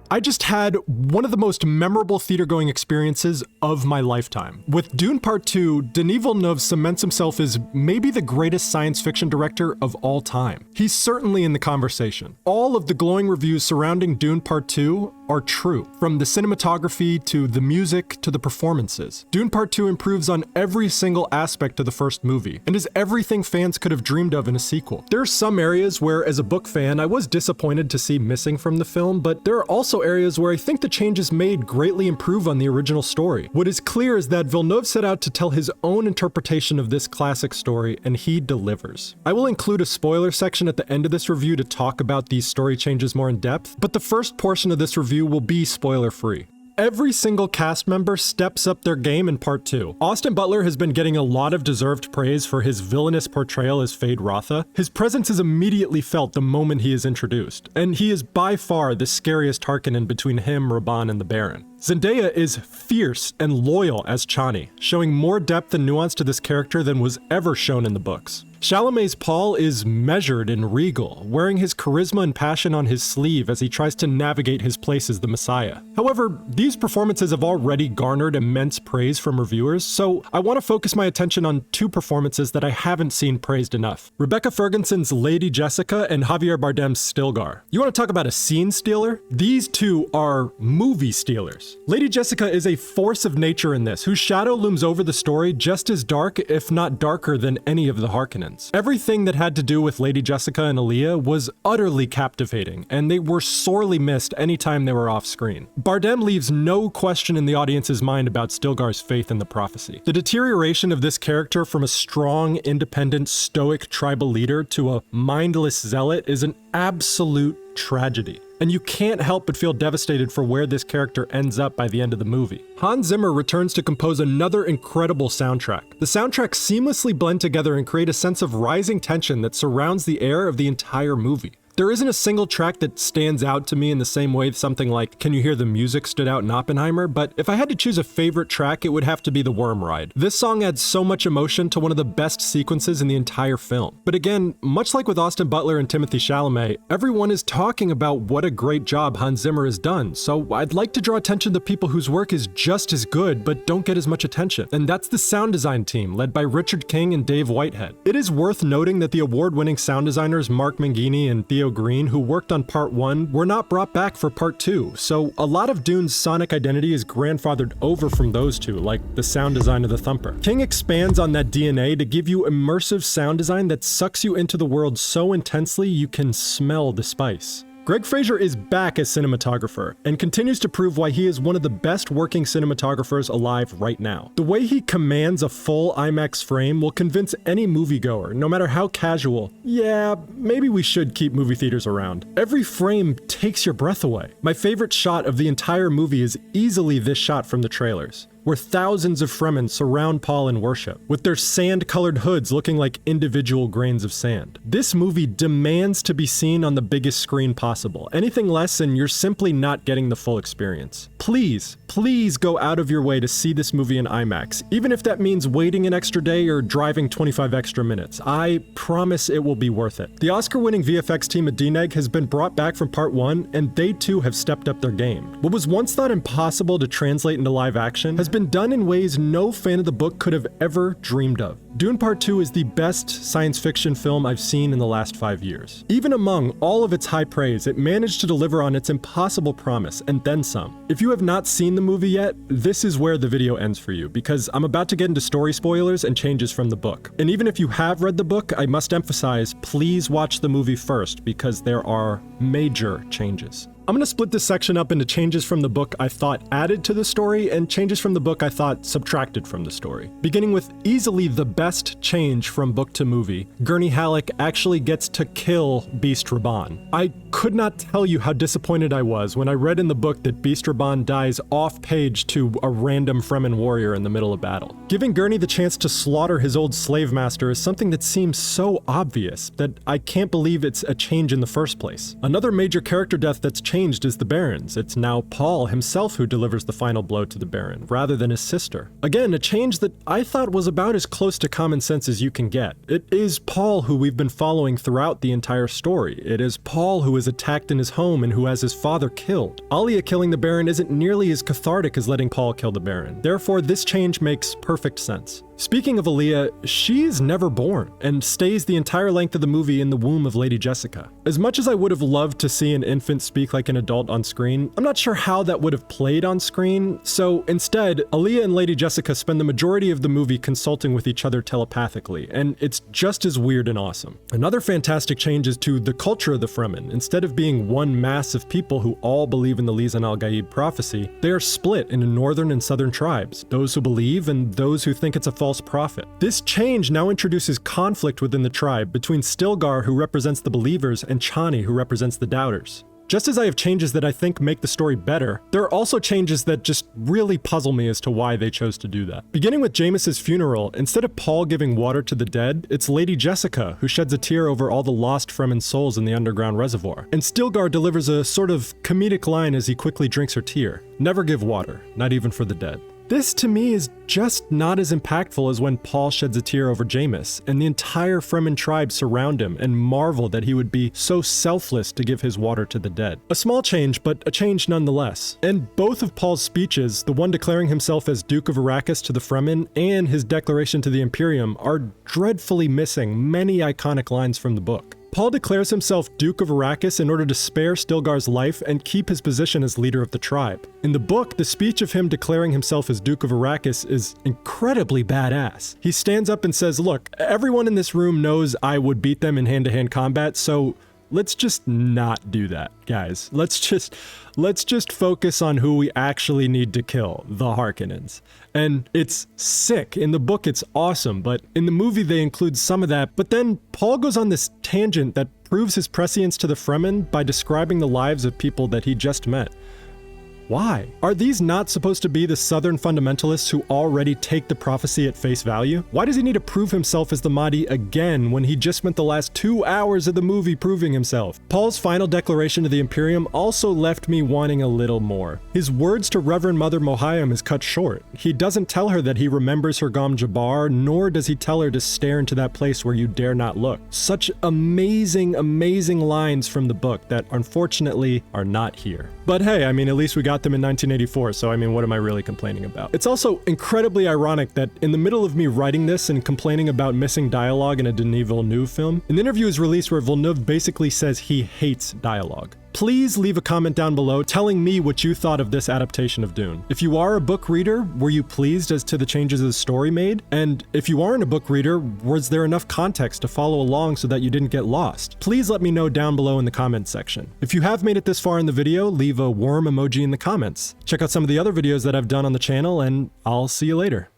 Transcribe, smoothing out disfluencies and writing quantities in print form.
I just had one of the most memorable theater-going experiences of my lifetime. With Dune Part 2, Denis Villeneuve cements himself as maybe the greatest science fiction director of all time. He's certainly in the conversation. All of the glowing reviews surrounding Dune Part 2 are true, from the cinematography to the music to the performances. Dune Part 2 improves on every single aspect of the first movie, and is everything fans could have dreamed of in a sequel. There are some areas where, as a book fan, I was disappointed to see missing from the film, but there are also areas where I think the changes made greatly improve on the original story. What is clear is that Villeneuve set out to tell his own interpretation of this classic story, and he delivers. I will include a spoiler section at the end of this review to talk about these story changes more in depth, but the first portion of this review will be spoiler-free. Every single cast member steps up their game in Part 2. Austin Butler has been getting a lot of deserved praise for his villainous portrayal as Fade Rotha. His presence is immediately felt the moment he is introduced, and he is by far the scariest Harkonnen between him, Raban, and the Baron. Zendaya is fierce and loyal as Chani, showing more depth and nuance to this character than was ever shown in the books. Chalamet's Paul is measured and regal, wearing his charisma and passion on his sleeve as he tries to navigate his place as the Messiah. However, these performances have already garnered immense praise from reviewers, so I want to focus my attention on two performances that I haven't seen praised enough. Rebecca Ferguson's Lady Jessica and Javier Bardem's Stilgar. You want to talk about a scene stealer? These two are movie stealers. Lady Jessica is a force of nature in this, whose shadow looms over the story just as dark, if not darker, than any of the Harkonnens. Everything that had to do with Lady Jessica and Aaliyah was utterly captivating, and they were sorely missed anytime they were off screen. Bardem leaves no question in the audience's mind about Stilgar's faith in the prophecy. The deterioration of this character from a strong, independent, stoic tribal leader to a mindless zealot is an absolute tragedy. And you can't help but feel devastated for where this character ends up by the end of the movie. Hans Zimmer returns to compose another incredible soundtrack. The soundtracks seamlessly blend together and create a sense of rising tension that surrounds the air of the entire movie. There isn't a single track that stands out to me in the same way something like Can You Hear the Music stood out in Oppenheimer, but if I had to choose a favorite track, it would have to be The Worm Ride. This song adds so much emotion to one of the best sequences in the entire film. But again, much like with Austin Butler and Timothée Chalamet, everyone is talking about what a great job Hans Zimmer has done, so I'd like to draw attention to people whose work is just as good but don't get as much attention. And that's the sound design team, led by Richard King and Dave Whitehead. It is worth noting that the award-winning sound designers Mark Mangini and Theo Green, who worked on Part 1, were not brought back for Part 2, so a lot of Dune's sonic identity is grandfathered over from those two, like the sound design of the Thumper. King expands on that DNA to give you immersive sound design that sucks you into the world so intensely you can smell the spice. Greg Fraser is back as cinematographer, and continues to prove why he is one of the best working cinematographers alive right now. The way he commands a full IMAX frame will convince any moviegoer, no matter how casual, yeah, maybe we should keep movie theaters around. Every frame takes your breath away. My favorite shot of the entire movie is easily this shot from the trailers, where thousands of Fremen surround Paul in worship, with their sand-colored hoods looking like individual grains of sand. This movie demands to be seen on the biggest screen possible. Anything less and you're simply not getting the full experience. Please, please go out of your way to see this movie in IMAX, even if that means waiting an extra day or driving 25 extra minutes. I promise it will be worth it. The Oscar-winning VFX team at DNEG has been brought back from Part 1, and they too have stepped up their game. What was once thought impossible to translate into live action has been done in ways no fan of the book could have ever dreamed of. Dune Part 2 is the best science fiction film I've seen in the last 5 years. Even among all of its high praise, it managed to deliver on its impossible promise, and then some. If you have not seen the movie yet, this is where the video ends for you, because I'm about to get into story spoilers and changes from the book. And even if you have read the book, I must emphasize, please watch the movie first, because there are major changes. I'm going to split this section up into changes from the book I thought added to the story and changes from the book I thought subtracted from the story. Beginning with easily the best change from book to movie, Gurney Halleck actually gets to kill Beast Raban. I could not tell you how disappointed I was when I read in the book that Beast Raban dies off-page to a random Fremen warrior in the middle of battle. Giving Gurney the chance to slaughter his old slave master is something that seems so obvious that I can't believe it's a change in the first place. Another major character death that's changed changed is the Baron's. It's now Paul himself who delivers the final blow to the Baron, rather than his sister. Again, a change that I thought was about as close to common sense as you can get. It is Paul who we've been following throughout the entire story. It is Paul who is attacked in his home and who has his father killed. Alia killing the Baron isn't nearly as cathartic as letting Paul kill the Baron. Therefore, this change makes perfect sense. Speaking of Aaliyah, she is never born and stays the entire length of the movie in the womb of Lady Jessica. As much as I would have loved to see an infant speak like an adult on screen, I'm not sure how that would have played on screen, so instead, Aaliyah and Lady Jessica spend the majority of the movie consulting with each other telepathically, and it's just as weird and awesome. Another fantastic change is to the culture of the Fremen. Instead of being one mass of people who all believe in the Lisan al-Gaib prophecy, they are split into northern and southern tribes, those who believe and those who think it's a false prophet. This change now introduces conflict within the tribe between Stilgar, who represents the believers, and Chani, who represents the doubters. Just as I have changes that I think make the story better, there are also changes that just really puzzle me as to why they chose to do that. Beginning with Jameis's funeral, instead of Paul giving water to the dead, it's Lady Jessica who sheds a tear over all the lost Fremen souls in the underground reservoir. And Stilgar delivers a sort of comedic line as he quickly drinks her tear. Never give water, not even for the dead. This, to me, is just not as impactful as when Paul sheds a tear over Jameis, and the entire Fremen tribe surround him and marvel that he would be so selfless to give his water to the dead. A small change, but a change nonetheless. And both of Paul's speeches, the one declaring himself as Duke of Arrakis to the Fremen, and his declaration to the Imperium, are dreadfully missing many iconic lines from the book. Paul declares himself Duke of Arrakis in order to spare Stilgar's life and keep his position as leader of the tribe. In the book, the speech of him declaring himself as Duke of Arrakis is incredibly badass. He stands up and says, "Look, everyone in this room knows I would beat them in hand-to-hand combat, so let's just not do that, guys. Let's just focus on who we actually need to kill, the Harkonnens." And it's sick. In the book, it's awesome, but in the movie, they include some of that. But then Paul goes on this tangent that proves his prescience to the Fremen by describing the lives of people that he just met. Why? Are these not supposed to be the Southern fundamentalists who already take the prophecy at face value? Why does he need to prove himself as the Mahdi again when he just spent the last 2 hours of the movie proving himself? Paul's final declaration to the Imperium also left me wanting a little more. His words to Reverend Mother Mohayim is cut short. He doesn't tell her that he remembers her Gom Jabbar, nor does he tell her to stare into that place where you dare not look. Such amazing, amazing lines from the book that unfortunately are not here. But hey, I mean, at least we got them in 1984, so I mean, what am I really complaining about? It's also incredibly ironic that in the middle of me writing this and complaining about missing dialogue in a Denis Villeneuve film, an interview is released where Villeneuve basically says he hates dialogue. Please leave a comment down below telling me what you thought of this adaptation of Dune. If you are a book reader, were you pleased as to the changes the story made? And if you aren't a book reader, was there enough context to follow along so that you didn't get lost? Please let me know down below in the comments section. If you have made it this far in the video, leave a worm emoji in the comments. Check out some of the other videos that I've done on the channel, and I'll see you later.